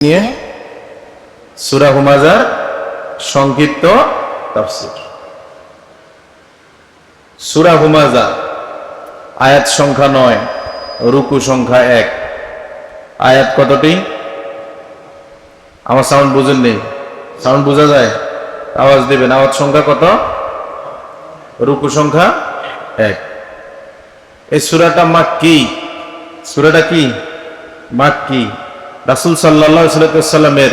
নিয়ে সূরা হুমাযার সংক্ষিপ্ত তাফসীর। সূরা হুমাযা আয়াত সংখ্যা 9, রুকু সংখ্যা 1। আয়াত কতটি? আমার সাউন্ড বুঝেন নেই? সাউন্ড বোঝা যায়? আওয়াজ দিবেন। আয়াত সংখ্যা কত? রুকু সংখ্যা 1। এই সূরাটা মাক্কি। সূরাটা কি? মাক্কি। রাসূল সাল্লাল্লাহু আলাইহি ওয়াসাল্লামের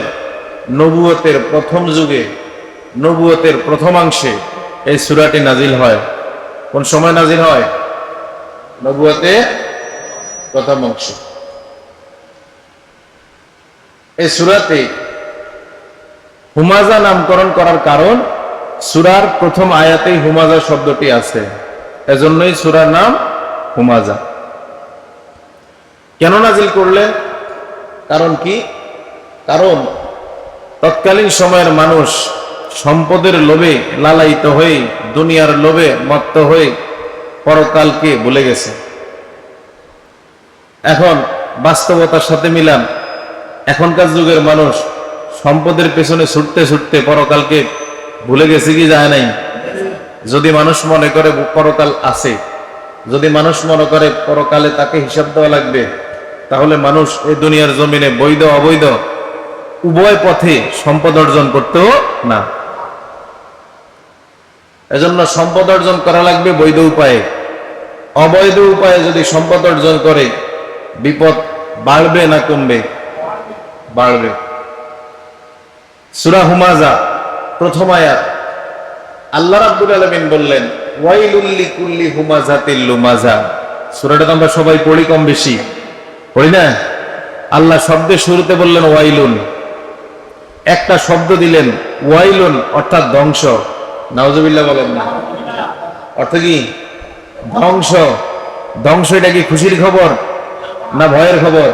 নবুয়তের প্রথম যুগে, নবুয়তের প্রথমাংশে এই সূরাটি নাজিল হয়। কোন সময় নাজিল হয়? নবুয়তের প্রথম অংশে। এই সূরাতে হুমাযা নামকরণ করার কারণ, সূরার প্রথম আয়াতেই হুমাযা শব্দটি আছে, এজন্যই সূরার নাম হুমাযা। কেন নাজিল করলেন? কারণ কি? কারণ তৎকালীন সময়ের মানুষ সম্পদের লোভে লালায়িত হয়ে, দুনিয়ার লোভে মত্ত হয়ে পরকালকে ভুলে গেছে। এখন বাস্তবতার সাথে মিলান, এখনকার যুগের মানুষ সম্পদের পেছনে ছুটতে ছুটতে পরকালকে ভুলে গেছে কি যায় নাই? যদি মানুষ মনে করে পরকাল আছে, যদি মানুষ মনে করে পরকালে তাকে হিসাব দেওয়া লাগবে, তাহলে মানুষ এই দুনিয়ার জমিনে বৈধ অবৈধ উভয় পথে সম্পদ অর্জন করতেও না। এজন্য সম্পদ অর্জন করা লাগবে বৈধ উপায়ে। অবৈধ উপায়ে যদি সম্পদ অর্জন করে, বিপদ বাড়বে না কমবে? বাড়বে। সূরা হুমাযা প্রথম আয়াত, আল্লাহ রাব্বুল আলামিন বললেন ওয়াইলুল লিকুল্লি হুমাযাতিল লুমাযা। সূরাটা তো আমরা সবাই পড়ি কম বেশি, পড়ি না? আল্লাহ শব্দের শুরুতে বললেন ওয়াইলুন, একটা শব্দ দিলেন ওয়াইলুন, অর্থাৎ ধ্বংস। নাউজুবিল্লাহ বলেন না? অর্থ কি? ধ্বংস। ধ্বংস এটা কি খুশির খবর না ভয়ের খবর?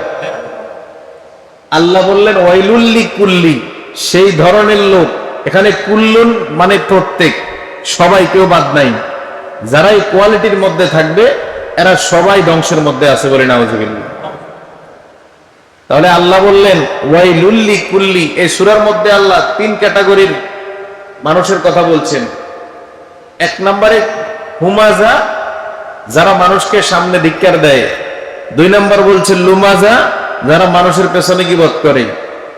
আল্লাহ বললেন ওয়াইলুল লিকুল্লি, সেই ধরনের লোক। এখানে কুল্লুন মানে প্রত্যেক, সবাই, কেউ বাদ নাই। যারা এই কোয়ালিটির মধ্যে থাকবে এরা সবাই ধ্বংসের মধ্যে আছে বলে নাউজুবিল্লাহ। তাহলে আল্লাহ বললেন ওয়াইলুল লিকুল্লি। এই সূরার মধ্যে আল্লাহ 3 ক্যাটাগরির মানুষের কথা বলছেন। 1 নম্বরে হুমাযা, যারা মানুষকে সামনে ধিক্কার দেয়। 2 নম্বর বলছেন লুমাযা, যারা মানুষের পেছনে গীবত করে।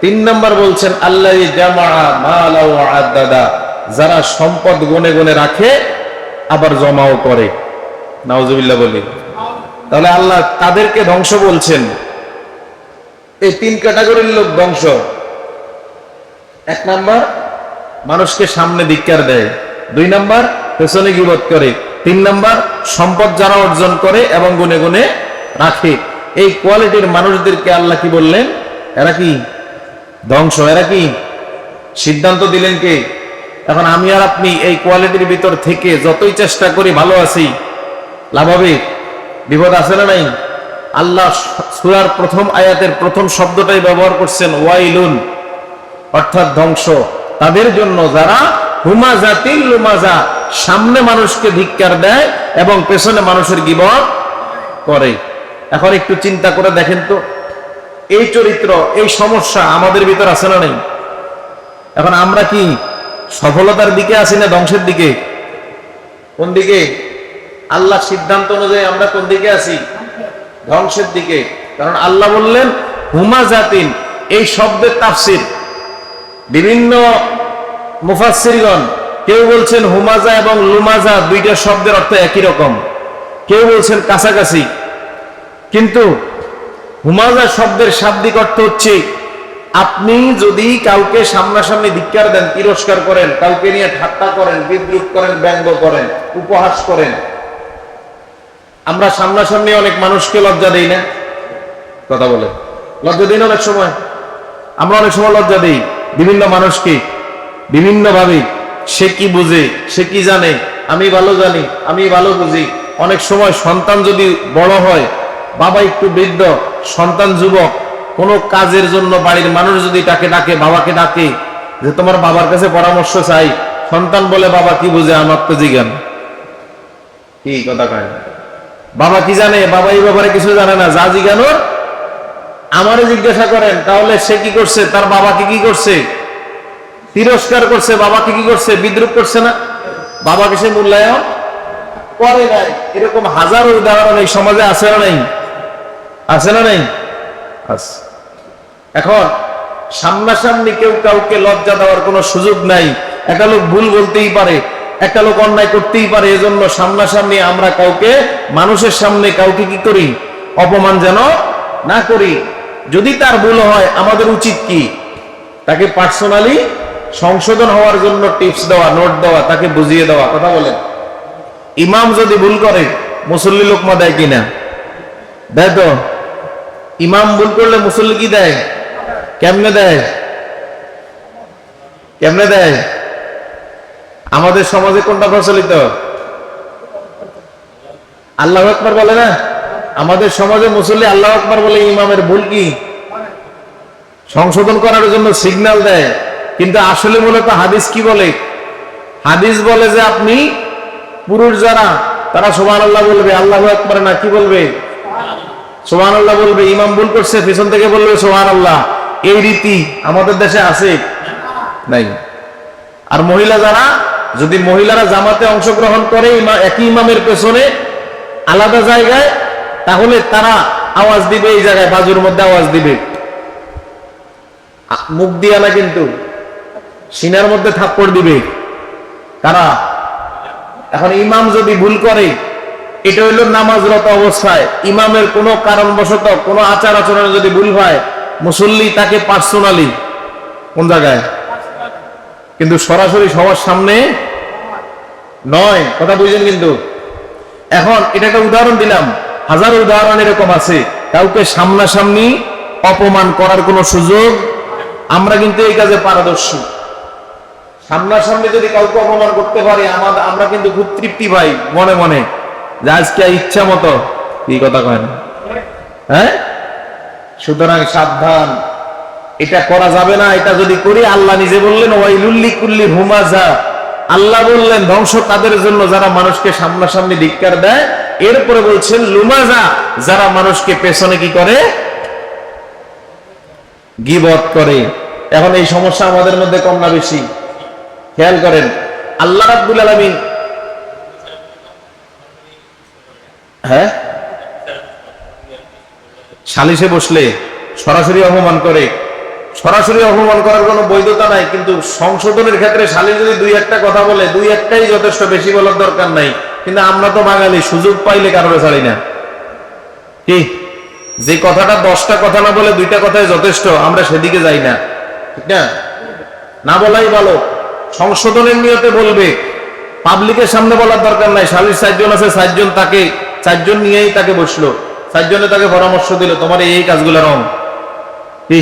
3 নম্বর বলছেন আল্লাযী জামাআ মালা ওয়া আদ্দাদা, যারা সম্পদ গুনে গুনে রাখে আবার জমাও করে। নাউজুবিল্লাহ বলি। তাহলে আল্লাহ তাদেরকে ধ্বংস বলছেন। এই 3 ক্যাটাগরির লোক ধ্বংস। 1 নাম্বার মানুষকে সামনে ধিক্কার দেয়, 2 নাম্বার পেছনে গীবত করে, 3 নাম্বার সম্পদ যারা অর্জন করে এবং গুনে গুনে রাখে। এই কোয়ালিটির মানুষদেরকে আল্লাহ কি বললেন? এরা কি ধ্বংস। এরা কি? সিদ্ধান্ত দিলেন কে? এখন আমি আর আপনি এই কোয়ালিটির ভিতর থেকে যতই চেষ্টা করি ভালো আছি, লাভ হবে? বিপদ আছে না নাই? আল্লাহ সূরার প্রথম আয়াতের প্রথম শব্দটাই ব্যবহার করছেন ওয়াইলুন, অর্থাৎ ধ্বংস তাদের জন্য যারা হুমাযাতিল লুমাযা, সামনে মানুষকে ধিক্কার দেয় এবং পেছনে মানুষের গীবত করে। এখন একটু চিন্তা করে দেখেন তো, এই চরিত্র, এই সমস্যা আমাদের ভিতর আছে না নেই? এখন আমরা কি সফলতার দিকে আছি না ধ্বংসের দিকে? কোন দিকে? আল্লাহ সিদ্ধান্ত অনুযায়ী আমরা কোন দিকে আছি? ধ্বংসের দিকে। কারণ আল্লাহ বললেন হুমাযাতিন। এই শব্দের তাফসীর বিভিন্ন মুফাসসিরগণ, কেউ বলছেন হুমাযা এবং লুমাযা দুইটা শব্দের অর্থ একই রকম, কেউ বলছেন কাছাকাছি। কিন্তু হুমাযা শব্দের শাব্দিক অর্থ হচ্ছে আপনি যদি কাউকে সামনাসামনি ধিক্কার দেন, তিরস্কার করেন, কাউকে নিয়ে ঠাট্টা করেন, বিদ্রূপ করেন, ব্যঙ্গ করেন, উপহাস করেন। আমরা সামনাসামনি অনেক মানুষকে লজ্জা দেই না? কথা বলে লজ্জা দিই না? অনেক সময় আমরা অনেক সময় লজ্জা দিই বিভিন্ন মানুষকে বিভিন্ন ভাবে। সে কি বুঝে, সে কি জানে, আমি ভালো জানি, আমি ভালো বুঝি। অনেক সময় সন্তান যদি বড় হয়, বাবা একটু বৃদ্ধ, সন্তান যুবক, কোনো কাজের জন্য বাড়ির মানুষ যদি তাকে ডাকে, বাবাকে ডাকে যে তোমার বাবার কাছে পরামর্শ চাই, সন্তান বলে বাবা কি বুঝে, আমার তো জিজ্ঞান। কি কথা কয়? বাবা কি জানে? বাবা এই ব্যাপারে কিছু জানে না, যা জিজ্ঞানোর আমারে জিজ্ঞাসা করেন তাহলে সে কি করছে, তার বাবাকে কি করছে, তিরস্কার করছে, বাবাকে কি করছে, বিদ্রুপ করছে না? বাবাকে সে মূল্যায়ন করে নাই। এরকম হাজারো উদাহরণ এই সমাজে আছে না নাই? আছে না নাই? আছে। এখন সামনাসামনি কেউ কাউকে লজ্জা দেওয়ার কোনো সুযোগ নাই। একটা লোক ভুল বলতেই পারে, একটা লোক অন্যায় করতেই পারে, এজন্য সামনাসামনি আমরা কাউকে, মানুষের সামনে কাউকে কি করি, অপমান যেন না করি। যদি তার ভুল হয় আমাদের উচিত কি, তাকে পার্সোনালি সংশোধন হওয়ার জন্য টিপস দেওয়া, নোট দেওয়া, তাকে বুঝিয়ে দেওয়া। কথা বলেন, ইমাম যদি ভুল করে মুসল্লি লোকমা দেয় কিনা? দেয় তো। ইমাম ভুল করলে মুসল্লি কি দেয়? কেমনে দেয়? কেমনে দেয়? আমাদের সমাজে কোনটা প্রচলিত? আল্লাহু আকবার বলে না? আমাদের সমাজে মুসল্লি আল্লাহু আকবার বলে, ইমামের ভুল কি সংশোধন করার জন্য সিগন্যাল দেয়। কিন্তু আসলে মূলত হাদিস কি বলে? হাদিস বলে যে আপনি পুরুষ যারা, তারা সুবহানাল্লাহ বলবে, আল্লাহু আকবার না, কি বলবে? সুবহানাল্লাহ বলবে। ইমাম ভুল করছে, পিছন থেকে বলবে সুবহানাল্লাহ। এই রীতি আমাদের দেশে আছে? নাই। আর মহিলা যারা, যদি মহিলারা জামাতে অংশগ্রহণ করে একই ইমামের পেছনে আলাদা জায়গায়, তাহলে তারা আওয়াজ দিবে, এই জায়গায় বাজুর মধ্যে আওয়াজ দিবে, মুখ দিয়া না, কিন্তু সিনার মধ্যে থাপ্পড় দিবে। কারা? এখন ইমাম যদি ভুল করে, এটা হইল নামাজরত অবস্থায়, ইমামের কোনো কারণবশত কোনো আচার আচরণে যদি ভুল হয়, মুসল্লি তাকে পার্সোনালি কোন জায়গায়, কিন্তু সরাসরি সবার সামনে নয়। কথা বুঝলেন? কিন্তু এখন এটা একটা উদাহরণ দিলাম, হাজারো উদাহরণ এরকম আছে। কাউকে সামনাসামনি অপমান করার কোনো সুযোগ, আমরা কিন্তু এই কাজে পারদর্শী। সামনাসামনি যদি কাউকে অপমান করতে পারি, আমরা কিন্তু খুব তৃপ্তি পাই মনে মনে, যে আজকে ইচ্ছা মতো। কি কথা কয় না? হ্যাঁ, সুতরাং সাবধান, এটা করা যাবে না। এটা যদি করি, আল্লাহ নিজে বললেন ওয়াইলুল লিকুল্লি হুমাযা, আল্লাহ বললেন ধ্বংস তাদের জন্য যারা মানুষকে সামনাসামনি ধিক্কার দেয়। এরপরে বলছেন লুমাযা, যারা মানুষকে পেছনে কি করে, গীবত করে। এখন এই সমস্যা আমাদের মধ্যে কম না বেশি? খেয়াল করেন, আল্লাহ রাব্বুল আলামিন, হ্যাঁ, সালিশে বসলে সরাসরি অপমান করে, সরাসরি অপমান করার কোনো বৈধতা নাই। কিন্তু সংশোধনের ক্ষেত্রে সালিশ যদি দুই একটা কথা বলে, দুই একটাই যথেষ্ট, বেশি বলার দরকার নাই। কিন্তু আমরা তো বাঙালি, সুযোগ পাইলে কারোর ছাড়ি না। কি, যে কথাটা 10টা কথা না বলে 2টা কথাই যথেষ্ট, আমরা সেদিকে যাই না। ঠিক না? না বলাই ভালো। সংশোধনের নিয়তে বলবে, পাবলিকের সামনে বলার দরকার নাই। সালিশ 4 জন আছে, 4 জন তাকে, 4 জন নিয়েই তাকে বসলো, 4 জনে তাকে পরামর্শ দিল, তোমার এই কাজগুলো রং। কি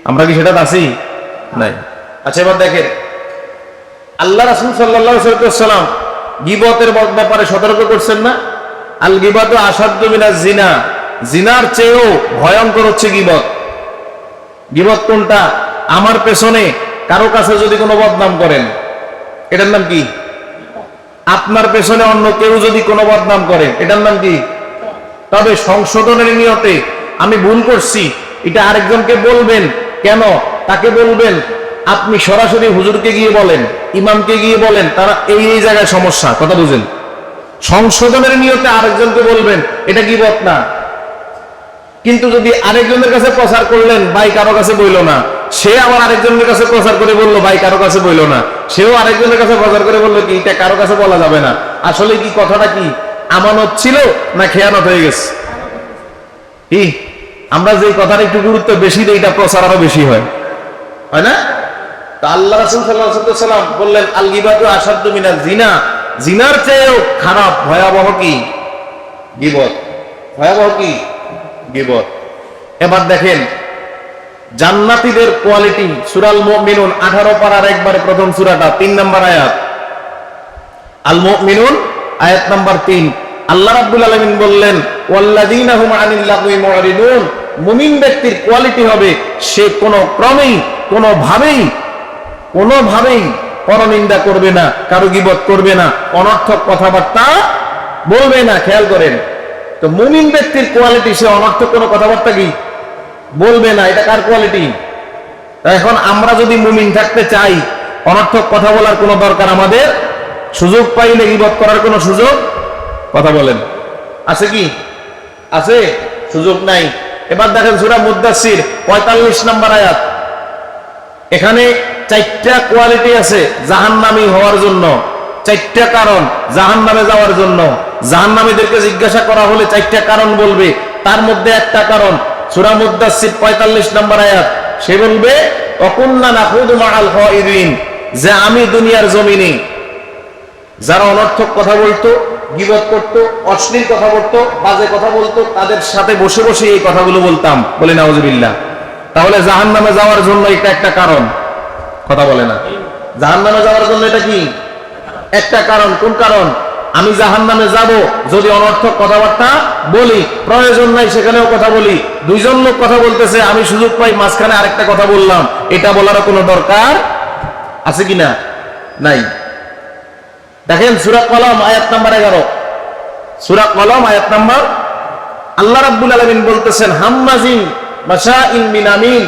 আমরা কি সেটা আছি? নাই। আচ্ছা, এবার দেখেন, আল্লাহ রাসূল সাল্লাল্লাহু আলাইহি ওয়াসাল্লাম গীবতের ব্যাপারে সতর্ক করছেন না? আল গীবাতু আশাদ্দু মিনাজ জিনা, জিনার চেয়েও ভয়ঙ্কর হচ্ছে গীবত। গীবত কোনটা? আমার পেছনে কারো কাছে যদি কোনো বদনাম করেন, এটার নাম কি? আপনার পেছনে অন্য কেউ যদি কোনো বদনাম করে, এটার নাম কি? তবে সংশোধনের নিয়তে আমি ভুল করছি, এটা আরেকজনকে বলবেন। কেন? তাকে বলবেন, আপনি সরাসরি হুজুরকে গিয়ে বলেন, ইমামকে গিয়ে বলেন, তারা এই এই জায়গায় সমস্যা। কথা বুঝেন? সংশোধনের নিয়তে আরেকজনকে বলবেন, এটা গীবত না। কিন্তু যদি আরেকজনের কাছে প্রচার করলেন, ভাই কারো কাছে বইল না, সে আবার আরেকজনের কাছে প্রচার করে বললো, ভাই কারো কাছে বইল না, সেও আরেকজনের কাছে প্রচার করে বললো কি, এটা কারো কাছে বলা যাবে না। আসলে কি কথাটা কি, আমানত ছিল না খেয়ানত হয়ে গেছে? কি, আমরা যে কথার একটু গুরুত্ব বেশি দিই, এটা প্রচার আরো বেশি হয়, হয় না? তা আল্লাহ রাসূল সাল্লাল্লাহু আলাইহি ওয়াসাল্লাম বললেন, আল গীবাতু আশাদ্দু মিনাজ জিনা, জিনার চেয়েও খারাপ, ভয়াবহ কি? গীবত। ভয়াবহ কি? গীবত। এবার দেখেন জান্নাতীদের কোয়ালিটি, সূরাল মুমিনুন 18 পারার একবারে প্রথম সূরাটা 3 নম্বর আয়াত, আল মুমিনুন আয়াত নাম্বার 3। আল্লাহ রাব্বুল আলামিন বললেন, ওয়াল্লাযীনা হুম আনিল লাগwi মুরিদুন, মুমিন ব্যক্তির কোয়ালিটি হবে, সে কোনো ক্রমেই, কোনোভাবেই পরনিন্দা করবে না, কারো গীবত করবে না, অনর্থক কথাবার্তা বলবে না। খেয়াল করেন তো, মুমিন ব্যক্তির কোয়ালিটি, সে অনর্থক কোনো কথাবার্তা কি বলবে না। এটা কার কোয়ালিটি? এখন আমরা যদি মুমিন থাকতে চাই, অনর্থক কথা বলার কোনো দরকার আমাদের, সুযোগ পাইলে গীবত করার কোনো সুযোগ, কথা বলেন, আছে কি? আছে? সুযোগ নাই। এবার দেখেন সূরা মুদ্দাসসির 45 নম্বর আয়াত। এখানে 4টা কোয়ালিটি আছে জাহান্নামী হওয়ার জন্য, 4টা কারণ জাহান্নামে যাওয়ার জন্য। জাহান্নামীদেরকে জিজ্ঞাসা করা হলে 4টা কারণ বলবে, তার মধ্যে একটা কারণ সূরা মুদ্দাসসির 45 নম্বর আয়াত, সে বলবে ওয়াকুন্না নাখুদু মাআল খায়িরিন, যে আমি দুনিয়ার জমিনে যারা অনর্থক কথা বলতো, গীবত করতো, অশ্লীল কথা বলতো, বাজে কথা বলতো, তাদের সাথে বসে বসে এই কথাগুলো বলতাম। বলি নাউজুবিল্লাহ। তাহলে জাহান্নামে যাওয়ার জন্য এটা একটা কারণ, কথা বলে না। জাহান্নামে যাওয়ার জন্য এটা কি একটা কারণ? কোন কারণ? আমি জাহান্নামে যাব যদি অনর্থক কথাবার্তা বলি, প্রয়োজন নাই সেখানেও কথা বলি। দুইজন লোক কথা বলতেছে, আমি সুযোগ পাই মাঝখানে আরেকটা কথা বললাম, এটা বলার কোনো দরকার আছে কিনা? নাই। দেখেন সূরা কলম আয়াত নাম্বার 11, সূরা কলম আয়াত নাম্বার, আল্লাহ রাব্বুল আলামিন বলতেছেন হাম্মাজিন মাশাইন বিনামিন।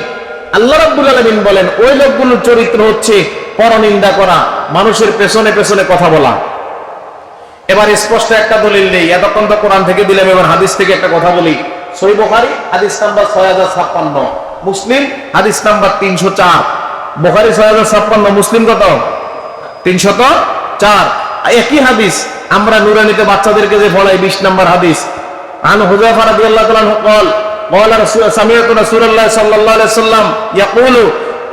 আল্লাহ রাব্বুল আলামিন বলেন ওই লোকগুলোর চরিত্র হচ্ছে পরনিন্দা করা, মানুষের পেছনে পেছনে কথা বলা। এবার স্পষ্ট একটা দলিল নেই, এতক্ষণ তো কোরআন থেকে দিলাম, এবার হাদিস থেকে একটা কথা বলি। সহিহ বুখারী হাদিস নাম্বার 6056, মুসলিম হাদিস নাম্বার 304। বুখারী 6056, মুসলিম কত? 304। একই হাদিস আমরা নুরানিতে বাচ্চাদেরকে যে পড়াই, 20 নম্বর হাদিস। আন হুযায়ফা রাদিয়াল্লাহু তাআলা قال قال سمعت رسول الله صلى الله عليه وسلم يقول,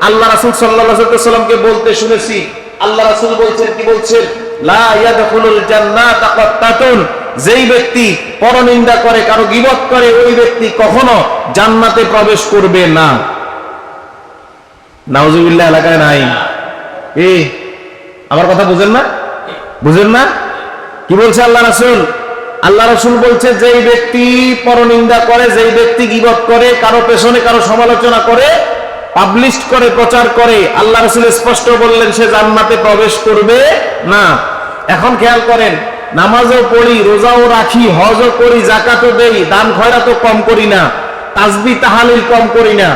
আল্লাহ রাসূল সাল্লাল্লাহু আলাইহি ওয়াসাল্লামকে বলতে শুনেছি। আল্লাহ রাসূল বলছেন, কি বলছেন? লা ইয়াদখুলুল জান্নাতা কাত্তাতুন, যেই ব্যক্তি পরনিন্দা করে, কারো গীবত করে, ওই ব্যক্তি কখনো জান্নাতে প্রবেশ করবে না। নাউজুবিল্লাহ। এলাকায় নাই? এই আমার কথা বুঝেন না? বুঝেন না? কি বলছে আল্লাহ রাসূল? আল্লাহ রাসূল বলছে যেই ব্যক্তি পরনিন্দা করে, যেই ব্যক্তি গীবত করে, কারো পেছনে কারো সমালোচনা করে, পাবলিশ করে, প্রচার করে, আল্লাহ রাসূল স্পষ্ট বললেন সে জান্নাতে প্রবেশ করবে না। এখন খেয়াল করেন, নামাজও পড়ি, রোজাও রাখি, হজও করি, যাকাতও দেই, দান খয়রাতও কম করি না, তাসবিহ তাহলিল কম করি না,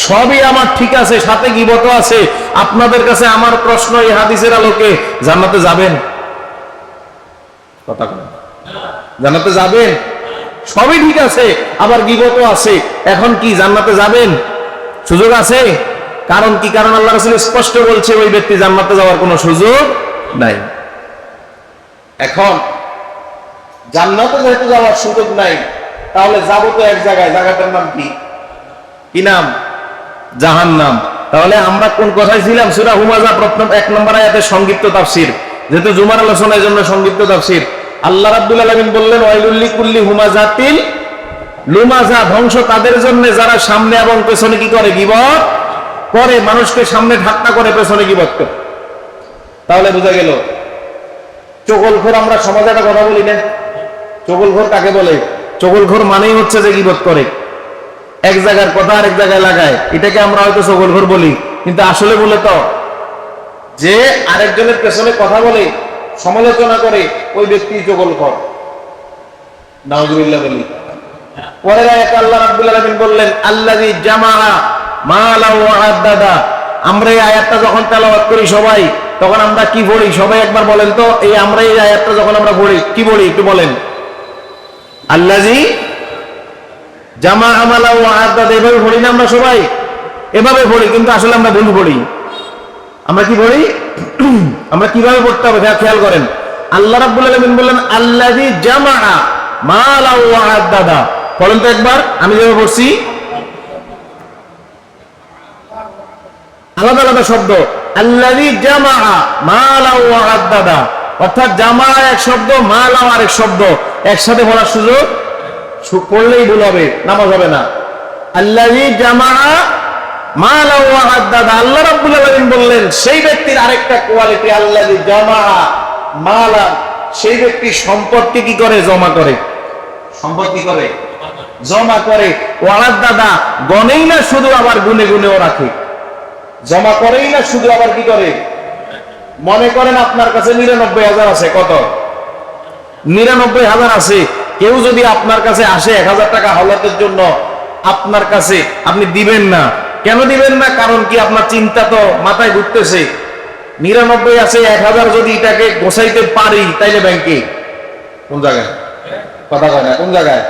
সবই আমার ঠিক আছে, সাথে গীবতও আছে। আপনাদের কাছে আমার প্রশ্ন, এই হাদিসের আলোকে জান্নাতে যাবেন? কথা বলেন, জান্নাতে যাবেন? সবই ঠিক আছে, আবার গীবতও আছে, এখন কি জান্নাতে যাবেন? সুযোগ আছে? কারণ কি? কারণ আল্লাহ রাসূল স্পষ্ট বলছে ওই ব্যক্তি জান্নাতে যাওয়ার কোনো সুযোগ নাই। এখন জান্নাতে যেহেতু যাওয়ার সুযোগ নাই, তাহলে যাবো তো এক জায়গায়, জায়গাটার নাম কি? কি নাম? জাহান্নাম। তাহলে আমরা কোন কথায় ছিলাম? সূরা হুমাযা প্রথম 1 নম্বর আয়াতের সংক্ষিপ্ত তাফসীর, যেহেতু জুমার আলোচনার জন্য সংক্ষিপ্ত তাফসীর। আল্লাহ রাব্বুল আলামিন বললেন ওয়াইলুল লিকুল্লি হুমাযাতিল লুমাযা, ধ্বংস তাদের জন্য যারা সামনে এবং পেছনে কি করে? গীবত করে। মানুষকে সামনে ঠাট্টা করে, পেছনে গীবত করে। তাহলে বোঝা গেল চগলখোর। আমরা সমাজে একটা কথা বলি না, চগলখোর কাকে বলে? চগলখোর মানেই হচ্ছে যে গীবত করে, এক জায়গার কথা আরেক জায়গায় লাগায়, এটাকে আমরা হয়তো চগলখোর বলি, কিন্তু আসলে বলে তো যে আরেকজনের পেছনে কথা বলে, সমালোচনা করে, ওই ব্যক্তি চগলখোর। নাউজুবিল্লাহ বলি। পরের আয়াতে আল্লাহ রাব্বুল আলামিন বললেন আল্লাযী জামাআ মালা ওয়া আদ্দাদা। আমরা এই আয়াতটা যখন তেলাওয়াত করি সবাই, তখন আমরা কি পড়ি? সবাই একবার বলেন তো, এই আমরা এই আয়াতটা যখন আমরা পড়ি কি পড়ি একটু বলেন? আল্লাযী জামাআ মালা ওয়া আদ্দাদা। এভাবে পড়ি না আমরা সবাই? এভাবে পড়ি, কিন্তু আসলে আমরা ভুল পড়ি। আমরা কি পড়ি? আমরা কিভাবে পড়তে হবে খেয়াল করেন। আল্লাহ রাব্বুল আলামিন বললেন আল্লাযী জামাআ মালা ওয়া আদ্দাদা। বলেন তো একবার, আমি যেভাবে পড়ছি। আলাদা আলাদা শব্দ। আল্লাযী জামাআ মালা ওয়া আদ্দাদা, অর্থাৎ জামা এক শব্দ, মালা আরেক শব্দ, একসাথে পড়ার সুযোগ পড়লেই ভুল হবে, নামাজ হবে না। আল্লাযী জামাআ মালা ওয়া আদ্দাদা। আল্লাহ রাব্বুল আলামিন বললেন সেই ব্যক্তির আরেকটা কোয়ালিটি, আল্লাযী জামাআ মালা, সেই ব্যক্তি সম্পদকে কি করে? জমা করে। সম্পদ কি করে? জমা করে। ওয়ালাদ দাদা, গনেই না শুধু, আবার গুনে গুনেও রাখে। জমা করেই না শুধু, আবার কি করে? মনে করেন আপনার কাছে 99,000 আছে। কত? 99,000 আছে। কেউ যদি আপনার কাছে আসে 1,000 টাকা হাওলাতের জন্য, আপনার কাছে, আপনি দিবেন না। কেন দিবেন না? কারণ কি আপনার চিন্তা তো মাথায় ঘুরতেছে 99 আছে, 1000 যদি এটাকে গোছাইতে পারি তাইলে ব্যাংকে কোন জায়গায় কথা কয় না, কোন জায়গায়?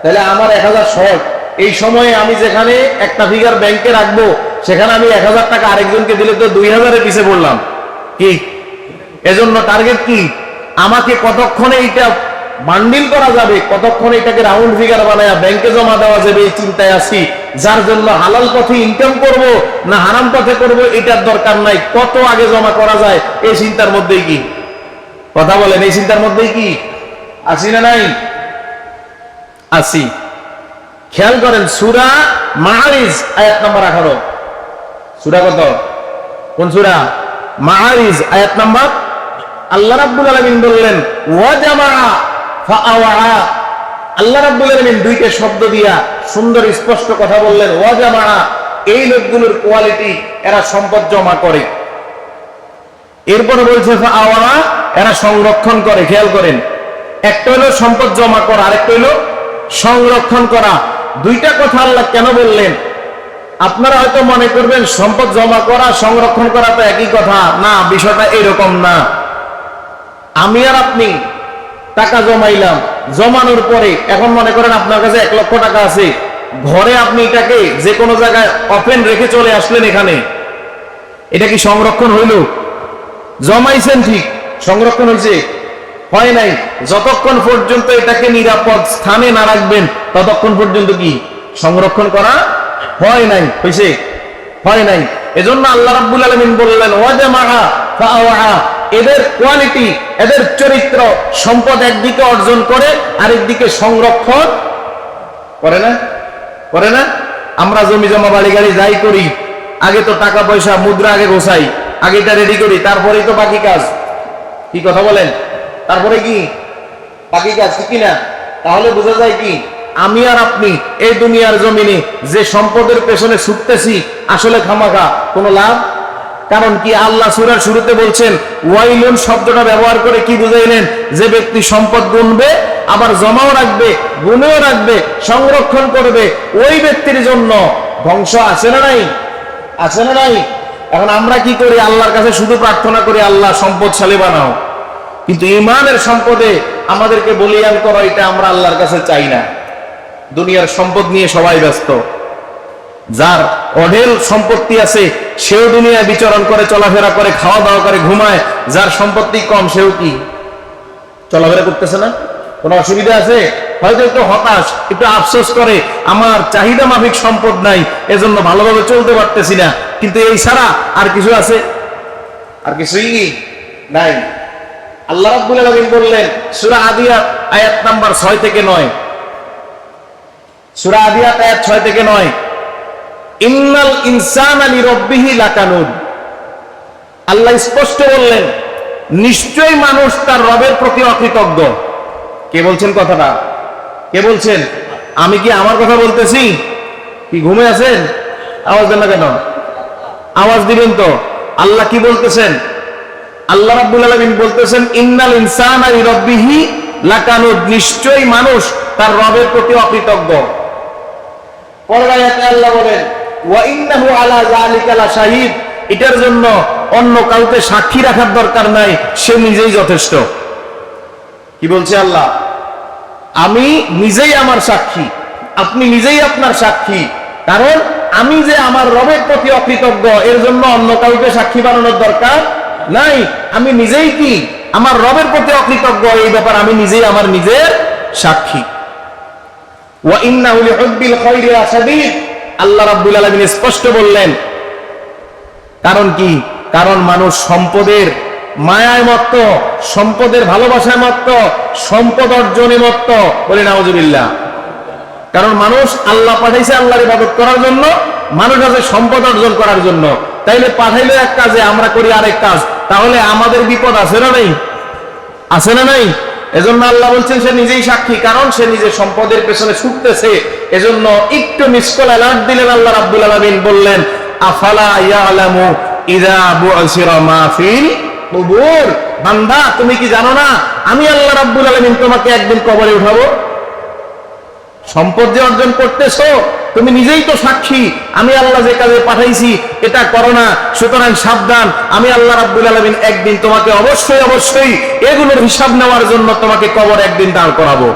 তাহলে আমার 1000 শর্ট। এই সময়ে আমি যেখানে একটা ফিগার ব্যাংকে রাখবো সেখানে আমি 1000 টাকা আরেকজনকে দিলে তো 2000 এর পিছে পড়লাম। কি এজন্য টার্গেট কি? আমাকে কতক্ষণে এটা বান্ডিল করা যাবে, কতক্ষণে এটাকে রাউন্ড ফিগার বানায় ব্যাংকে জমা দেওয়া যাবে, এই চিন্তায় আছি। যার জন্য হালাল পথে ইনকাম করব না হারাম পথে করব এটার দরকার নাই, কত আগে জমা করা যায় এই চিন্তার মধ্যেই কি কথা বলেন, এই চিন্তার মধ্যেই কি আছি না নাই? আছি। খেয়াল করেন সূরা মাআরিজ আয়াত নাম্বার 18। সূরা কত? কোন সূরা? মাআরিজ আয়াত নাম্বার। আল্লাহ রাব্বুল আলামিন বললেন ওয়া জামাআ ফাআওয়া। আল্লাহ রাব্বুল আলামিন দুইটা শব্দ দিয়া সুন্দর স্পষ্ট কথা বললেন, ওয়া জামাআ, এই লোকগুলোর কোয়ালিটি, এরা সম্পদ জমা করে। এরপরে বলছে ফাআওয়া, এরা সংরক্ষণ করে। খেয়াল করেন, একটা হলো সম্পদ জমা করা, আরেকটা হলো সংরক্ষণ করা। দুইটা কথা আল্লাহ কেন বললেন? আপনারা হয়তো মনে করবেন সম্পদ জমা করা সংরক্ষণ করা তো একই কথা। না, বিষয়টা এরকম না। আমি আর আপনি টাকা জমাইলাম, জমানোর পরে এখন মনে করেন আপনার কাছে 1 লক্ষ টাকা আছে, ঘরে আপনি এটাকে যে কোনো জায়গায় ওপেন রেখে চলে আসলেন, এখানে এটা কি সংরক্ষণ হইল? জমাইছেন ঠিক, সংরক্ষণ হয়েছে? হয় নাই। যতক্ষণ পর্যন্ত এটাকে নিরাপদ স্থানে না রাখবেন ততক্ষণ পর্যন্ত কি সংরক্ষণ করা হয় নাই? হয়েছে? হয় নাই। এজন্য আল্লাহ রাব্বুল আলামিন বললেন ওয়া জামাআ ফাআওয়া, এদের কোয়ালিটি, এদের চরিত্র, সম্পদ একদিকে অর্জন করে আরেকদিকে সংরক্ষণ করে না, করে না? আমরা জমি জমা বাড়ি গাড়ি যাই করি, আগে তো টাকা পয়সা মুদ্রা আগে গোছাই, আগে এটা রেডি করি, তারপরেই তো বাকি কাজ। কি কথা বলেন? তারপরে কি বাকি কাজ, ঠিক না? তাহলে বোঝা যায় কি আমি আর আপনি এই দুনিয়ার জমিনে যে সম্পদের পেছনে ছুটতেছি আসলে খামাখা কোনো লাভ। কারণ কি আল্লাহ সূরার শুরুতে বলছেন ওয়াইলুন শব্দটা ব্যবহার করে কি বুঝাইলেন? যে ব্যক্তি সম্পদ গুনবে, আবার জমাও রাখবে, গুনেও রাখবে, সংরক্ষণ করবে, ওই ব্যক্তির জন্য ধ্বংস আছে না নাই? আছে না নাই? এখন আমরা কি করি? আল্লাহর কাছে শুধু প্রার্থনা করি আল্লাহ সম্পদশালী বানাও, কিন্তু ঈমানের সম্পদে আমাদেরকে বলিয়ান করো, এটা আমরা আল্লাহর কাছে চাই না। দুনিয়ার সম্পদ নিয়ে সবাই ব্যস্ত। যার অঢেল সম্পত্তি আছে সেও দুনিয়ায় বিচরণ করে, চলাফেরা করে, খাওয়া দাওয়া করে, ঘুমায়। যার সম্পত্তি কম সেও কি চলাফেরা করতেছে না? কোনো অসুবিধা আছে? হয়তো একটু হতাশ, একটু আফসোস করে আমার চাহিদা মাফিক সম্পদ নাই, এজন্য ভালোভাবে চলতে পারতেছি না। কিন্তু এই ছাড়া আর কিছু আছে? আর কিছুই নাই। আল্লাহ রাব্বুল আলামিন বললেন সূরা আদিয়াত আয়াত নাম্বার 6 থেকে 9। সূরা আদিয়াত আয়াত 6 থেকে 9, ইন্নাল ইনসানা লিরাব্বিহি লাকানুদ। আল্লাহ স্পষ্ট বললেন নিশ্চয়ই মানুষ তার রবের প্রতি অকৃতজ্ঞ। কে বলছেন কথাটা? কে বলছেন? আমি কি আমার কথা বলতেছি? কি ঘুমে আছেন? আওয়াজ দেন না কেন? আওয়াজ দিবেন তো। আল্লাহ কি বলতেছেন? আল্লাহ রাব্বুল আলামিন বলতেছেন ইন্নাল ইনসানা লিরাব্বিহি লাকানুদ, নিশ্চয়ই মানুষ তার রবের প্রতি অকৃতজ্ঞ। পরের আয়াতে আল্লাহ বলেন ওয়া ইন্নাহু আলা যালিকা লাশাহিদ, এটার জন্য অন্য কাউকে সাক্ষী রাখার দরকার নাই, সে নিজেই যথেষ্ট। কি বলছে আল্লাহ? আমি নিজেই আমার সাক্ষী, আপনি নিজেই আপনার সাক্ষী। কারণ আমি যে আমার রবের প্রতি অকৃতজ্ঞ, এর জন্য অন্য কাউকে সাক্ষী বানানোর দরকার নাই। আমি নিজেই কি আমার রবের প্রতি অকৃতজ্ঞ, এই ব্যাপার আমি নিজেই আমার নিজের সাক্ষী। ওয়া ইন্নাহু লিহুব্বিল খায়রি লাশাদীদ, আল্লাহ রাব্বুল আলামিন স্পষ্ট বললেন। কারণ কি? কারণ মানুষ সম্পদের মায়ায় মত্ত, সম্পদের ভালোবাসায় মত্ত, সম্পদ অর্জনে মত্ত। বলি নাউজুবিল্লাহ। কারণ মানুষ আল্লাহ পাঠাইছে আল্লাহর ইবাদত করার জন্য, মানুষ আছে সম্পদ অর্জন করার জন্য। তাইলে পাঠাইলো এক কাজে, আমরা করি আরেক কাজ, তাহলে আমাদের বিপদ আছে না নেই? আছে না নাই? এজন্য আল্লাহ বলছেন সে নিজেই সাক্ষী, কারণ সে নিজে সম্পদের পেছনে ছুটতেছে। এজন্য একটু মিসকল অ্যালার্ট দিলেন আল্লাহ রাব্বুল আলামিন, বললেন আফালা ইয়ালামু ইযা বু'সিরা মা ফিল কুবুর, বান্দা তুমি কি জানো না আমি আল্লাহ রাব্বুল আলামিন তোমাকে একদিন কবরে উঠাবো? সম্পদ যে অর্জন করতেছো তুমি নিজেই তো সাক্ষী, আমি আল্লাহ যে কাজে পাঠাইছি এটা করো না, সুতরাং সাবধান। আমি আল্লাহ রাব্বুল আলামিন একদিন তোমাকে অবশ্যই অবশ্যই এগুলোর হিসাব নেওয়ার জন্য তোমাকে কবর একদিন দাঁড় করাবো।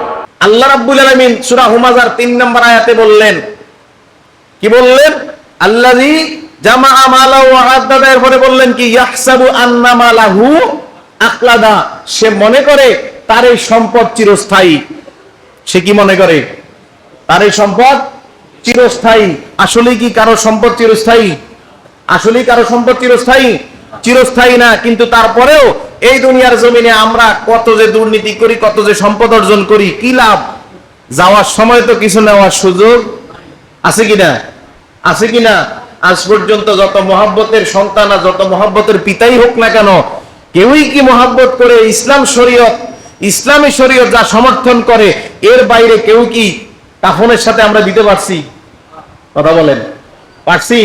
আল্লাহ রাব্বুল আলামিন সূরা হুমাযার 3 নম্বর আয়াতে বললেন, কি বললেন? আল্লাযী জামাআ মালাহু ওয়া আদ্দাদা, এরপরে বললেন কি? ইয়াহসাবু আন্না মালাহু আখলাদা, সে মনে করে তার এই সম্পদ চিরস্থায়ী। সে কি মনে করে? তার এই সম্পদ চিরস্থায়ী। আসলে কি কারো সম্পদ চিরস্থায়ী? আসলে কারো সম্পদ চিরস্থায়ী? চিরস্থায়ী না। কিন্তু তারপরেও এই দুনিয়ার জমিনে আমরা কত যে দুর্নীতি করি, কত যে সম্পদ অর্জন করি, কি লাভ? যাওয়ার সময় তো কিছু নেওয়ার সুযোগ আছে কিনা? আছে কিনা? আজ পর্যন্ত যত মহাব্বতের সন্তান, যত মহাব্বতের পিতাই হোক না কেন, কেউই কি মহাব্বত করে ইসলাম শরীয়ত, ইসলামী শরীয়ত যা সমর্থন করে এর বাইরে কেউ কি কাফনের সাথে আমরা দিতে পারছি? কথা বলেন, পারছি?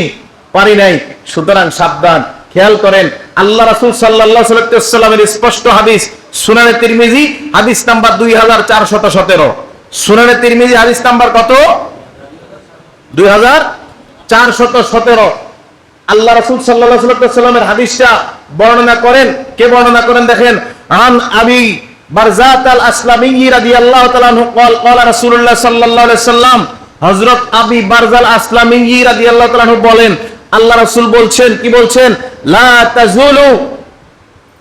পারি নাই। সুতরাং সাবধান। খেয়াল করেন, আল্লাহ রাসূল সাল্লাল্লাহু আলাইহি ওয়াসাল্লামের স্পষ্ট হাদিস, সুনানে তিরমিজি হাদিস নাম্বার 2417। সুনানে তিরমিজি হাদিস নাম্বার কত? 2417। আল্লাহ রাসূল সাল্লাল্লাহু আলাইহি ওয়াসাল্লামের হাদিসটা বর্ণনা করেন। কে বর্ণনা করেন? দেখেন, আন আবি বারজাত আল আসলামী রাদিয়াল্লাহু তাআলা আনহু قال قال رسول الله সাল্লাল্লাহু আলাইহি ওয়াসাল্লাম, হযরত আবি বারজাল আসলামী রাদিয়াল্লাহু তাআলা আনহু বলেন, আল্লাহ রাসূল বলছেন, কি বলছেন? লা তাজুলু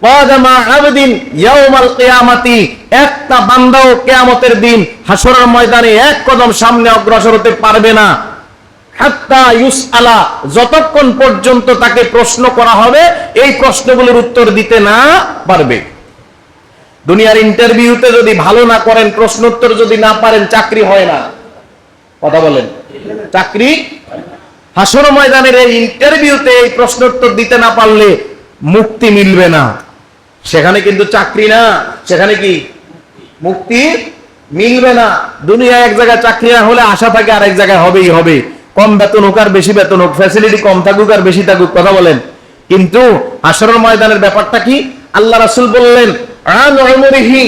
কাদামা আবদিন ইয়াউমাল কিয়ামাতি, একটা বান্দাও কিয়ামতের দিন হাসরের ময়দানে এক কদম সামনে অগ্রসর হতে পারবে না, হাত্তা ইউসআলা, যতক্ষণ পর্যন্ত তাকে প্রশ্ন করা হবে এই প্রশ্নগুলোর উত্তর দিতে না পারবে। দুনিয়ার ইন্টারভিউতে যদি ভালো না করেন, প্রশ্ন উত্তর যদি না পারেন, চাকরি হয় না। কথা বলেন, চাকরি। হাসর ময়দানের এই ইন্টারভিউতে এই প্রশ্ন উত্তর দিতে না পারলে মুক্তি মিলবে না। সেখানে কিন্তু চাকরি না, সেখানে কি মুক্তি মিলবে না। দুনিয়া এক জায়গায় চাকরি না হলে আশা থাকে আর এক জায়গায় হবেই হবে। কম বেতন হোক আর বেশি বেতন হোক, ফ্যাসিলিটি কম থাকুক আর বেশি থাকুক, কথা বলেন। কিন্তু হাসরের ময়দানের ব্যাপারটা কি? আল্লাহ রাসূল বললেন, আন উমরিহি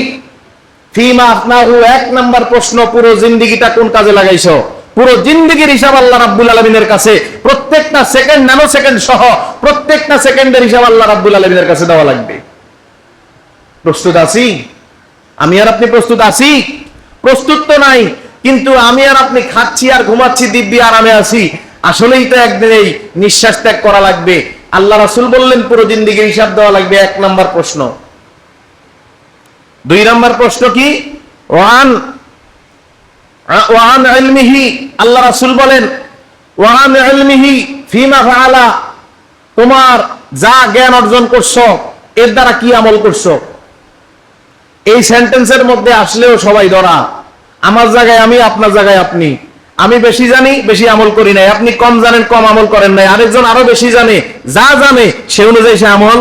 ফিমা আফনাহু, এক নাম্বার প্রশ্ন, পুরো জিন্দেগিটা কোন কাজে লাগাইছো? পুরো জিন্দেগির হিসাব আল্লাহ রাব্বুল আলামিনের কাছে, প্রত্যেকটা সেকেন্ড, ন্যানো সেকেন্ড সহ প্রত্যেকটা সেকেন্ডের হিসাব আল্লাহ রাব্বুল আলামিনের কাছে দেওয়া লাগবে। প্রস্তুত আছি? আমি আর আপনি প্রস্তুত আছি? প্রস্তুত তো নাই, কিন্তু আমি আর আপনি খাচ্ছি আর ঘুমাচ্ছি, দিব্যি আরামে আছি। আসলেই তো একদিন এই নিঃশ্বাস ত্যাগ করা লাগবে। আল্লাহ রাসূল বললেন পুরো জিন্দেগির হিসাব দেওয়া লাগবে। এক নাম্বার প্রশ্ন। দুই নাম্বার প্রশ্ন কি? ওয়ান ইলমিহি, আল্লাহ রাসূল বলেন, ওয়ান ইলমিহি ফিমা ফাআলা, তোমার যা জ্ঞান অর্জন করছো এর দ্বারা কি আমল করছো। এই সেন্টেন্সের মধ্যে আসলেও সবাই ধরা। আমার জায়গায় আমি, আপনার জায়গায় আপনি। আমি বেশি জানি, বেশি আমল করি নাই। আপনি কম জানেন, কম আমল করেন নাই। আরেকজন আরো বেশি জানে, যা জানে সে অনুযায়ী সে আমল।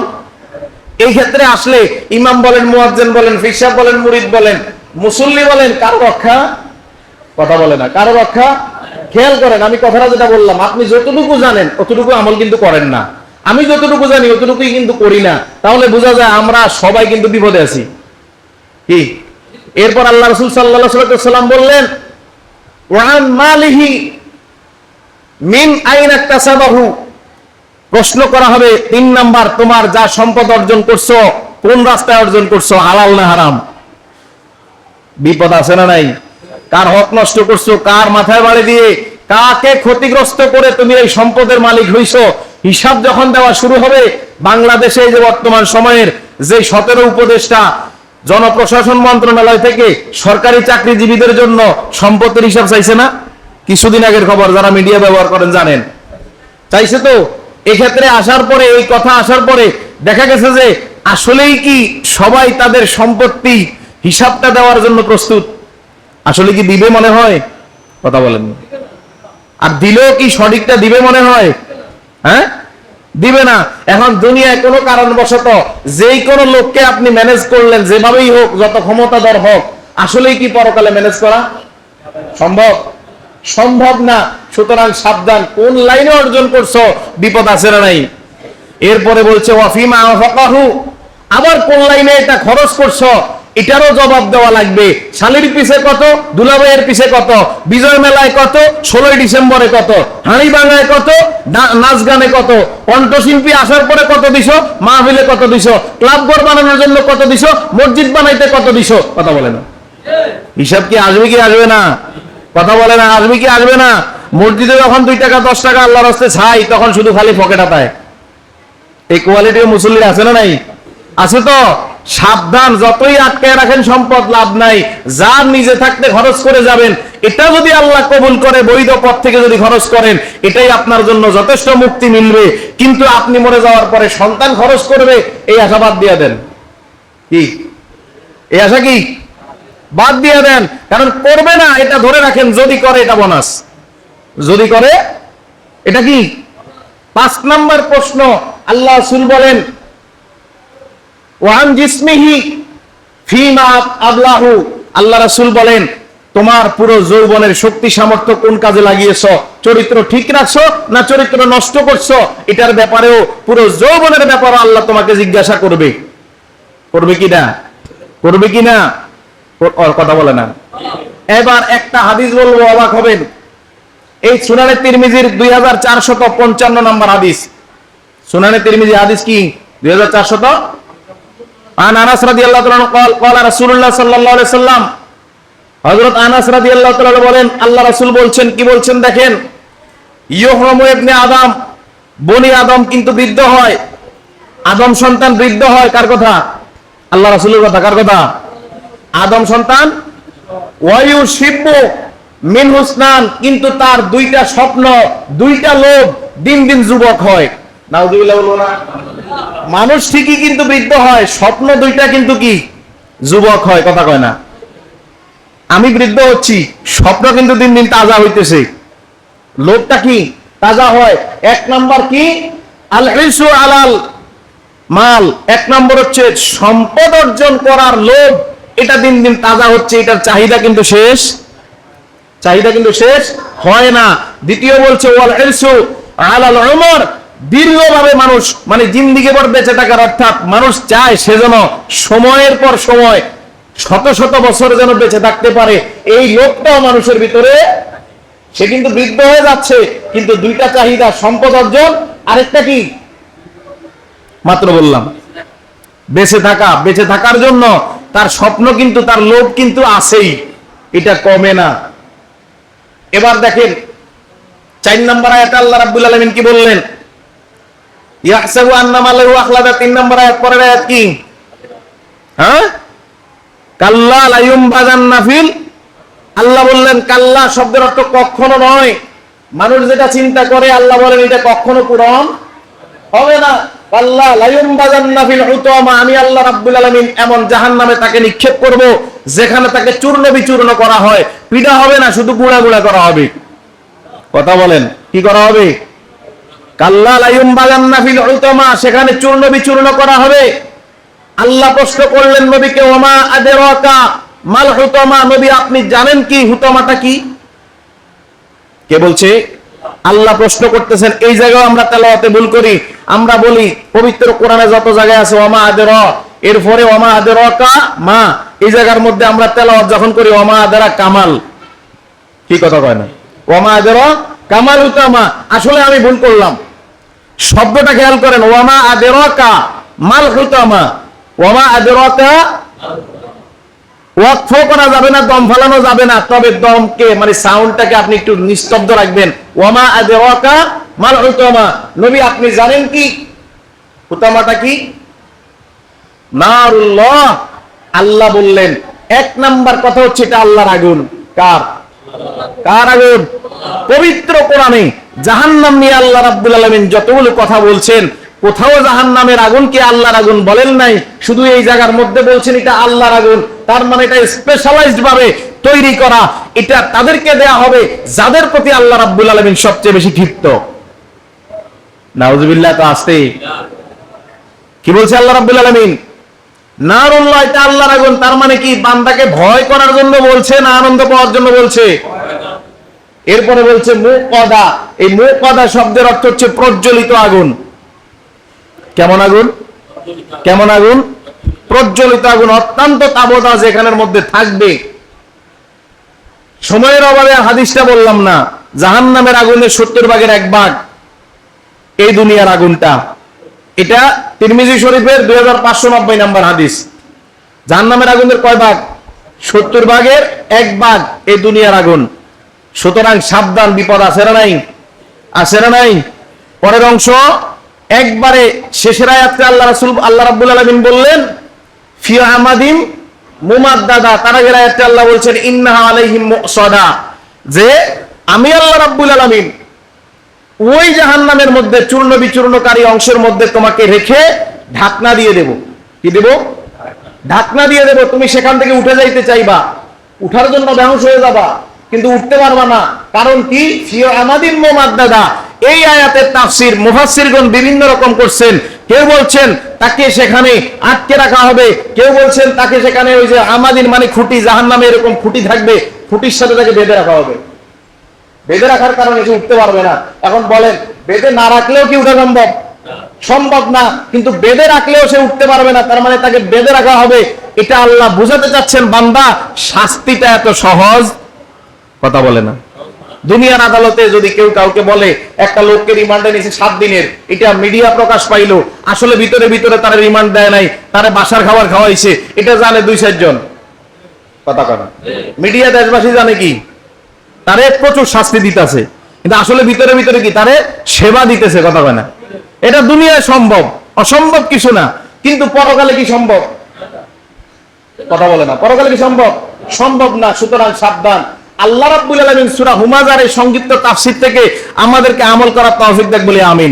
এই ক্ষেত্রে আসলে ইমাম বলেন, মুয়াজ্জিন বলেন, ফিকসাহ বলেন, মুরিদ বলেন, মুসল্লি বলেন, কারো রক্ষা? কথা বলে না, কারো রক্ষা? খেয়াল করেন, আমি কথাটা যেটা বললাম, আপনি যতটুকু জানেন অতটুকু আমল কিন্তু করেন না। আমি যতটুকু জানি অতটুকুই কিন্তু করি না। তাহলে বোঝা যায় আমরা সবাই কিন্তু বিপদে আছি। কি? এরপর আল্লাহ রাসূল সাল্লাল্লাহু আলাইহি ওয়াসাল্লাম বললেন, ওয়ান মালিহি মিন আইনা কাসাবাহু, প্রশ্ন করা হবে 3 নাম্বার, তোমার যা সম্পদ অর্জন করছো কোন রাস্তায় অর্জন করছো, হালাল না হারাম? বিপদ আছে না নাই? কার হক নষ্ট করছো, কার মাথায় বাড়ি দিয়ে, কাকে ক্ষতিগ্রস্ত করে তুমি এই সম্পদের মালিক হইছো, হিসাব যখন দেওয়া শুরু হবে। বাংলাদেশে যে বর্তমান সময়ের যে 17 উপদেষ্টা জনপ্রশাসন মন্ত্রণালয় থেকে সরকারি চাকরিজীবীদের জন্য সম্পত্তির হিসাব চাইছে না? কিছুদিন আগের খবর, যারা মিডিয়া ব্যবহার করেন জানেন। চাইছে তো। এক্ষেত্রে আসার পরে, এই কথা আসার পরে দেখা গেছে যে আসলেই কি সবাই তাদের সম্পত্তি হিসাবটা দেওয়ার জন্য প্রস্তুত? আসলে কি দিবে মনে হয়? কথা বলেন। আর দিলেও কি সঠিকটা দিবে মনে হয়? হ্যাঁ, দিবে না। এখন দুনিয়ায় কোনো কারণবশত যেই কোনো লোককে আপনি ম্যানেজ করলেন, যেভাবেই হোক, যত ক্ষমতাধর হোক, আসলেই কি পরকালে ম্যানেজ করা সম্ভব? সম্ভব না। সুতরাং সাবধান, কোন লাইনে অর্জন করছো, বিপদ আছে না নাই? এরপরে বলছে ওয়াফিমা আনফাকাহু, আবার কোন লাইনে এটা খরচ করছো, এটারও জবাব দেওয়া লাগবে। শালির পিছে কত, দুলাভাইয়ের পিছে কত, বিজয় মেলায় কত, 16 ডিসেম্বরে কত, হাঁড়িভাঙায় কত, নাচ গানে কত, কণ্ঠশিল্পী আসার পরে কত দিছো, মাহফিলে কত দিছো, ক্লাব ঘর বানানোর জন্য কত দিছো, মসজিদ বানাইতে কত দিছো, কথা বলে না। হিসাব কি আসবে কি আসবে না? কথা বলে না, আসবে কি আসবে না? মসজিদে যখন 2 টাকা 10 টাকা আল্লাহর রাস্তে ছাই, তখন শুধু খালি পকেট আতায়। এই কোয়ালিটির মুসল্লি আছে না নাই? আছে তো। সাবধান, যতই আটকায় রাখেন সম্পদ লাভ নাই। যা নিজে থাকতে খরচ করে যাবেন, এটা যদি আল্লাহ কবুল করে, বৈধ পথ থেকে যদি খরচ করেন, এটাই আপনার জন্য যথেষ্ট মুক্তি মিলবে। কিন্তু আপনি মরে যাওয়ার পরে সন্তান খরচ করবে, এই আশা বাদ দিয়ে দেন। কি এই আশা কি বাদ দিয়ে দেন, কারণ করবে না, এটা ধরে রাখেন। যদি করে এটা বোনাস, যদি করে এটা কি। 5 নম্বর প্রশ্ন, আল্লাহ রাসূল বলেন ওয়ান জিসমিহি ফিমা আবলাহু, আল্লাহ রাসূল বলেন তোমার পুরো যৌবনের শক্তি সামর্থ্য কোন কাজে লাগিয়েছো? চরিত্র ঠিক রাখছো না চরিত্র নষ্ট করছো? এটার ব্যাপারেও, পুরো যৌবনের ব্যাপারে আল্লাহ তোমাকে জিজ্ঞাসা করবে। করবে কি না? করবে কি না? কথা বলে না। এবার একটা হাদিস বলবো, অবাক হবেন। এই সুনানে তিরমিজির 2455 নম্বর হাদিস। সুনানে তিরমিজি হাদিস কি 2400? আন আনাস রাদিয়াল্লাহু তাআলা ক্বালা রাসূলুল্লাহ সাল্লাল্লাহু আলাইহি সাল্লাম, হযরত আনাস রাদিয়াল্লাহু তাআলা বলেন, আল্লাহ রাসূল বলছেন, কি বলছেন দেখেন, ইউহরামু ইবনে আদম, বনি আদম কিন্তু বৃদ্ধ হয়। আদম সন্তান বৃদ্ধ হয়। কার কথা? আল্লাহ রাসূলের কথা। কার কথা? আদম সন্তান। ওয়ায়ুশিব্বু মিন হুসনান, কিন্তু তার 2টা স্বপ্ন, 2টা লোভ দিন দিন যুবক হয়। নাউযুবিল্লাহ বলবো না? মানুষ ঠিকই কিন্তু বৃদ্ধ হয়, স্বপ্ন 2টা কিন্তু কি যুবক হয়। কথা কয় না। আমি বৃদ্ধ হচ্ছি, স্বপ্ন কিন্তু দিন দিন তাজা হইতেছে। লোভটা কি তাজা হয়। 1 নাম্বার কি? আল ইসু আলাল মাল। 1 নম্বর হচ্ছে সম্পদ অর্জন করার লোভ, এটা দিন দিন তাজা হচ্ছে। এটার চাহিদা কিন্তু শেষ, চাহিদা কিন্তু শেষ হয় না। দ্বিতীয় বলছে ওয়াল ইরসু আলাল উমর, দীর্ঘভাবে মানুষ মানে জিন্দেগি ভর বেঁচে থাকার, অর্থাৎ মানুষ চায় সে যেন সময়ের পর সময় শত শত বছর যেন বেঁচে থাকতে পারে। এই লোকটাও মানুষের ভিতরে, সে কিন্তু বৃদ্ধ হয়ে যাচ্ছে, কিন্তু 2টা চাহিদা, সম্পদ অর্জন, আরেকটা কি মাত্র বললাম বেঁচে থাকা। বেঁচে থাকার জন্য তার স্বপ্ন কিন্তু, তার লোভ কিন্তু আছেই, এটা কমে না। এবার দেখেন 4 নম্বর আয়াতে আল্লাহ রাব্বুল আলামিন কি বললেন? ইয়াহসাবু আন্নামা লাহু আখলাদা। 3 নম্বর আয়াত, পরের আয়াত কি? হ্যাঁ, কাল্লা লা ইউমবাযান্না ফিল। আল্লাহ বললেন কাল্লা শব্দের অর্থ কখনো নয়। মানুষ যেটা চিন্তা করে, আল্লাহ বলেন এটা কখনো পূরণ হবে না। কাল্লা লা ইউমবাযান্না ফিল হুতামা, আমি আল্লাহ রাব্বুল আলামিন এমন জাহান্নামে তাকে নিক্ষেপ করব, যেখানে তাকে চূর্ণ বিচূর্ণ করা হয়। পিটা হবে না, শুধু গুঁড়া গুঁড়া করা হবে। কথা বলেন, কি করা হবে? কাল্লা লা ইউমবাযান্না ফিল হুতামা, সেখানে চূর্ণ বিচূর্ণ করা হবে। আল্লাহ প্রশ্ন করলেন নবীকে, ওমা আদরাকা মাল হুতামা, নবী আপনি জানেন কি হুতামাটা কি? কে বলছে? আল্লাহ প্রশ্ন করতেছেন। এই জায়গায় আমরা তেলাওয়াতে ভুল করি। আমরা বলি পবিত্র কোরআনে যত জায়গায় আছে ওমা আদরা, এরপরে ওমা আদরাকা মা, এই জায়গার মধ্যে আমরা তেলাওয়াত যখন করি ওমা আদরা কামাল। কি কথা কয় না? ওমা আদরা কামাল হুতামা। আসলে আমি ভুল করলাম, শব্দটা খেয়াল করেন। ওমা আদরাকা মাল হুতামা, ওমা আদরাকা, ওয়াকফ করা যাবে না, দম ফালানো যাবে না, তবে দমকে মানে সাউন্ডটাকে আপনি একটু নিস্তব্ধ রাখবেন। ওমা আদরাকা মাল হুতামা, নবী আপনি জানেন কি হুতামাটা কি? নারুল্লাহ। আল্লাহ বললেন 1 নাম্বার কথা হচ্ছে এটা আল্লাহর আগুন। কার? কার আগুন? পবিত্র কোরআনে জাহান্নাম নিয়ে আল্লাহ রাব্বুল আলামিন যতগুলো কথা বলছেন, কোথাও জাহান্নামের আগুনকে আল্লাহর আগুন বলেন নাই, শুধু এই জায়গার মধ্যে বলছেন এটা আল্লাহর আগুন। তার মানে এটা স্পেশালাইজড ভাবে তৈরি করা, এটা তাদেরকে দেয়া হবে যাদের প্রতি আল্লাহ রাব্বুল আলামিন সবচেয়ে বেশি ক্ষিপ্ত। নাউযুবিল্লাহ। তো আসতে কি বলছে আল্লাহ রাব্বুল আলামিন? নারুল্লাহ, এটা আল্লাহর আগুন। তার মানে কি বান্দাকে ভয় করার জন্য বলছে না আনন্দ পাওয়ার জন্য বলছে? এরপরে বলছে মুকাদা। এই মুকাদা শব্দের অর্থ হচ্ছে প্রজ্বলিত আগুন। কেমন আগুন? কেমন আগুন? প্রজ্বলিত আগুন অত্যন্ত তাবদাজ এখানের মধ্যে থাকবে। সময়ের অভাবে হাদিসটা বললাম না। জাহান্নামের আগুনের 70 ভাগের 1 ভাগ এই দুনিয়ার আগুনটা। এটা তিরমিজি শরীফের 2590 নম্বর হাদিস। জাহান্নামের আগুনের কয় ভাগ? 70 ভাগের 1 ভাগ এই দুনিয়ার আগুন। সুতরাং সাবধান, বিপদ আছে না নাই? আছে না নাই? পরের অংশ একবারে শেষের আয়াতে আল্লাহ রাব্বুল আলামিন বললেন ফি আমাদিম মুমাদ্দাদা। তার আগের আয়াতে আল্লাহ বলছেন ইন্নাহা আলাইহিম মুসাদা, যে আমি আল্লাহ রাব্বুল আলামিন ওই জাহান্নামের মধ্যে চূর্ণ বিচূর্ণকারী অংশের মধ্যে তোমাকে রেখে ঢাকনা দিয়ে দেব। কি দেব? ঢাকনা দিয়ে দেব। তুমি সেখান থেকে উঠে যাইতে চাইবা, উঠার জন্য বেহুশ হয়ে যাবা, কিন্তু উঠতে পারবা না। কারণ কি? ফি আমাদিম মুমাদ্দাদা। এই আয়াতের তাফসীর মুফাসসিরগণ বিভিন্ন রকম করছেন। কেউ বলছেন তাকে সেখানে আটকে রাখা হবে, কেউ বলছেন তাকে সেখানে ওই যে আমাদিন মানে খুঁটি, জাহান্নামে এরকম খুঁটি থাকবে, খুঁটির সাথে তাকে বেঁধে রাখা হবে। বেঁধে রাখার কারণে সে উঠতে পারবে না। এখন বলেন, বেঁধে না রাখলেও কি উঠা সম্ভব? সম্ভব না। কিন্তু বেঁধে রাখলেও সে উঠতে পারবে না, তার মানে তাকে বেঁধে রাখা হবে। এটা আল্লাহ বোঝাতে চাচ্ছেন, বান্দা শাস্তিটা এত সহজ কথা বলে না। দুনিয়ার আদালতে যদি কেউ কাউকে বলে একটা লোককে রিমান্ডে নিয়েছে 7 দিনের, এটা মিডিয়া প্রকাশ পাইলো, আসলে ভিতরে ভিতরে তারা রিমান্ড দেয় নাই, তারা বাসার খাবার খাওয়াইছে, এটা জানে 2-4 জন। কথা কথা মিডিয়া দেশবাসী জানে কি তারে প্রচুর শাস্তি দিতেছে, কিন্তু আসলে ভিতরে ভিতরে কি তারে সেবা দিতেছে। কথা বলে না। এটা দুনিয়ায় সম্ভব, অসম্ভব কিছু না। কিন্তু পরকালে কি সম্ভব? কথা বলে না। পরকালে কি সম্ভব? সম্ভব না। সুতরাং সাবধান। আল্লাহ রাব্বুল আলামিন সূরা হুমাযার এই সংক্ষিপ্ত তাফসীর থেকে আমাদেরকে আমল করার তৌফিক দেখ বলে আমিন।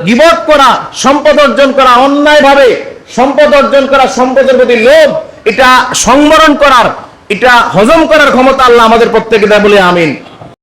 গীবত করা, সম্পদ অর্জন করা, অন্যায় ভাবে সম্পদ অর্জন করা, সম্পদের প্রতি লোভ, এটা সংবরণ করার, এটা হজম করার ক্ষমতা আল্লাহ আমাদের প্রত্যেককে দেয় বলে আমিন।